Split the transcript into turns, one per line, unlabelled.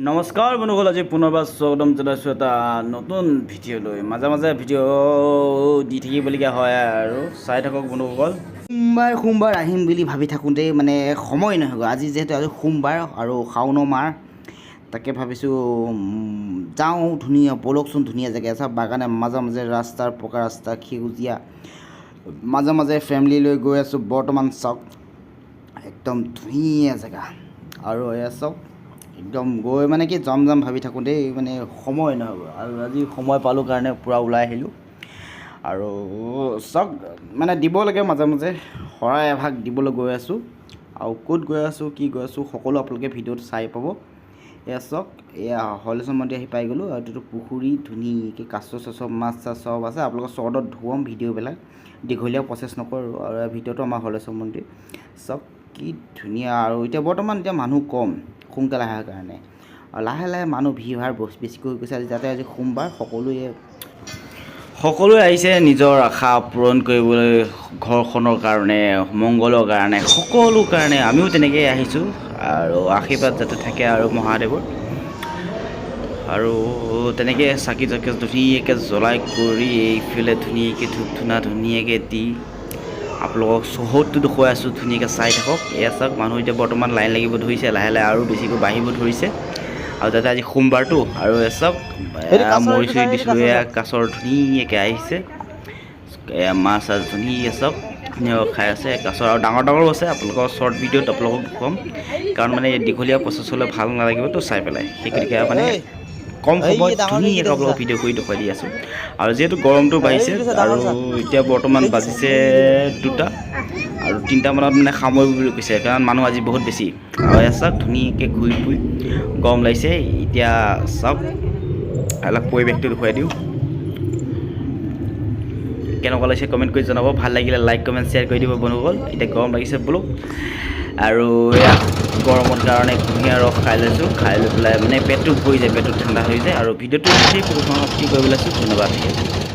নমস্কাৰ বন্ধুসকল, আজি পুনৰবাৰ স্বাগতম জনাইছোঁ এটা নতুন ভিডিঅ'লৈ। মাজে মাজে ভিডিঅ' দি থাকিবলগীয়া হয় আৰু চাই থাকক বন্ধুসকল। সোমবাৰ আহিম বুলি ভাবি থাকোঁতেই মানে সময় নহয়। আজি যিহেতু আজি সোমবাৰ আৰু শাওনৰ মাহ, তাকে ভাবিছোঁ যাওঁ। ধুনীয়া ব'লকচোন, ধুনীয়া জেগা আছে বাগানে মাজে মাজে ৰাস্তাৰ পকা ৰাস্তা সেউজীয়া মাজে মাজে ফেমিলি লৈ গৈ আছোঁ। বৰ্তমান চাওক একদম ধুনীয়া জেগা আৰু এয়া চাওক একদম গৈ মানে কি যাম ভাবি থাকোঁতেই মানে সময় নহ'ব আৰু আজি সময় পালোঁ কাৰণে পূৰা ওলাই আহিলোঁ। আৰু চাওক মানে দিব লাগে মাজে মাজে শৰাই এভাগ দিবলৈ গৈ আছোঁ। আৰু ক'ত গৈ আছোঁ কি গৈ আছোঁ সকলো আপোনালোকে ভিডিঅ'ত চাই পাব। এয়া চাওক, এয়া হলেশ্বৰ মন্দিৰ আহি পাই গ'লোঁ। আৰু এইটো পুখুৰী ধুনীয়াকৈ কাছ চাছ মাছ চাছ চব আছে। আপোনালোকৰ শ্বৰ্টত ধুৱাম ভিডিঅ'বিলাক, দীঘলীয়া প্ৰচেছ নকৰোঁ। আৰু ভিডিঅ'টো আমাৰ হলেশ্বৰ মন্দিৰ চাওক কি ধুনীয়া। আৰু এতিয়া বৰ্তমান মানুহ কম সোনকালে অহাৰ কাৰণে, আৰু লাহে লাহে মানুহ ভিৰ ভাৰ বেছিকৈ হৈ গৈছে। যাতে আজি সোমবাৰ সকলোৱে আহিছে নিজৰ আশা পূৰণ কৰিবলৈ, ঘৰখনৰ কাৰণে, মংগলৰ কাৰণে, সকলো কাৰণে আমিও তেনেকৈ আহিছোঁ। আৰু আশীৰ্বাদ যাতে থাকে আৰু মহাদেৱৰ, আৰু তেনেকৈ চাকি চাকি ধুনীয়াকৈ জ্বলাই কৰি এইফালে ধুনীয়াকৈ ধূপ ধূনা ধুনীয়াকৈ দি আপোনালোকক চৌহদটো দেখুৱাই আছোঁ। ধুনীয়াকৈ চাই থাকক। এয়া চাওক মানুহ এতিয়া বৰ্তমান লাইন লাগিব ধৰিছে, লাহে লাহে আৰু বেছিকৈ বাঢ়িব ধৰিছে। আৰু তাতে আজি সোমবাৰটো, আৰু এয়া চাওক মৰি চৰি দিছিলোঁ। এয়া কাছৰ ধুনীয়াকৈ আহিছে, এয়া মাছ চাছ ধুনীয়া চাওক ধুনীয়াকৈ খাই আছে কাছৰ। আৰু ডাঙৰ ডাঙৰো আছে। আপোনালোকৰ শ্বৰ্ট ভিডিঅ'ত আপোনালোকক দেখুৱাম, কাৰণ মানে দীঘলীয়া প্ৰচেছ হ'লে ভাল নালাগিবতো চাই পেলাই। সেই গতিকে মানে কম সময়ত ধুনীয়াকৈ আপোনালোকক ভিডিঅ' কৰি দেখুৱাই দি আছোঁ। আৰু যিহেতু গৰমটো বাঢ়িছে, আৰু এতিয়া বৰ্তমান বাজিছে 2টা, আৰু 3টামানত মানে সামৰিব বুলি কৈছে, কাৰণ মানুহ আজি বহুত বেছি। আৰু এয়া চাওক ধুনীয়াকৈ ঘূৰি ফুৰি গৰম লাগিছে। এতিয়া চাওক অলপ পৰিৱেশটো দেখুৱাই দিওঁ, কেনেকুৱা লাগিছে কমেণ্ট কৰি জনাব। ভাল লাগিলে লাইক কমেণ্ট শ্বেয়াৰ কৰি দিব বন্ধুসকল। এতিয়া গৰম লাগিছে বোলো, আৰু এয়া গৰমৰ কাৰণে কুঁহিয়াৰ ৰস খাই লৈছোঁ। খাই লৈ পেলাই মানে পেটটো ভৰি যায়, পেটটো ঠাণ্ডা হৈ যায়। আৰু ভিডিঅ'টো সমাপ্তি কৰিবলৈ আছোঁ। ধন্যবাদ।